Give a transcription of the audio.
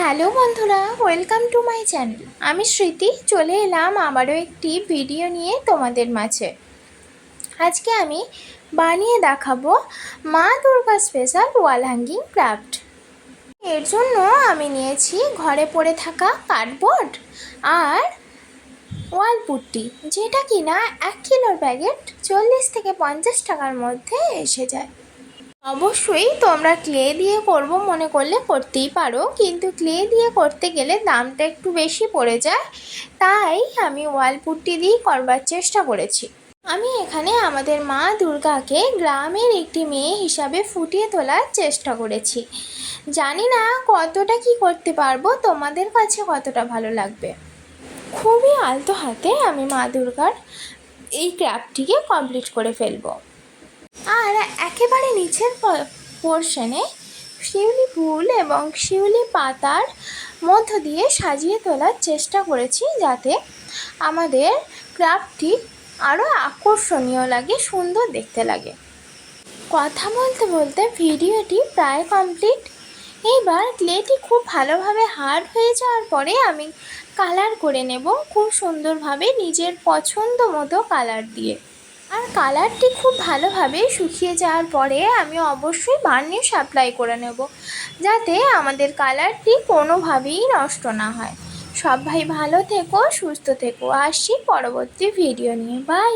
Hello বন্ধুরা, welcome to my channel. আমি স্মৃতি চলে এলাম আবারও একটি ভিডিও নিয়ে তোমাদের মাঝে। আজকে আমি বানিয়ে দেখাবো মা Durga special wall hanging craft. এর জন্য আমি নিয়েছি ঘরে পড়ে থাকা কার্ডবোর্ড আর ওয়াল পুট্টি, যেটা কিনা 1 কিলোর প্যাকেট 40 থেকে 50 টাকার মধ্যে এসে যায়। অবশ্যই তোমরা ক্লে দিয়ে করব মনে করলে করতেই পারো, কিন্তু ক্লে দিয়ে করতে গেলে দামটা একটু বেশি পড়ে যায়, তাই আমি ওয়াল পুট্টি দিয়েই করবার চেষ্টা করেছি। আমি এখানে আমাদের মা দুর্গাকে গ্রামের একটি মেয়ে হিসাবে ফুটিয়ে তোলার চেষ্টা করেছি। জানি না কতটা কি করতে পারবো, তোমাদের কাছে কতটা ভালো লাগবে। খুবই আলতো হাতে আমি মা দুর্গার এই ক্রাফটটিকে কমপ্লিট করে ফেলবো। আর একেবারে নিচের পোর্শনে শিউলি ফুল এবং শিউলি পাতার মধ্য দিয়ে সাজিয়ে তোলার চেষ্টা করেছি, যাতে আমাদের ক্রাফটটি আরও আকর্ষণীয় লাগে, সুন্দর দেখতে লাগে। কথা বলতে বলতে ভিডিওটি প্রায় কমপ্লিট। এইবার ক্লেটি খুব ভালোভাবে হার্ড হয়ে যাওয়ার পরে আমি কালার করে নেব খুব সুন্দরভাবে, নিজের পছন্দ মতো কালার দিয়ে। আর কালারটি খুব ভালোভাবে শুকিয়ে যাওয়ার পরে আমি অবশ্যই বার্নিশ অ্যাপ্লাই করে নেব, যাতে আমাদের কালারটি কোনোভাবেই নষ্ট না হয়। সবাই ভালো থেকো, সুস্থ থেকো। আসছি পরবর্তী ভিডিও নিয়ে। বাই।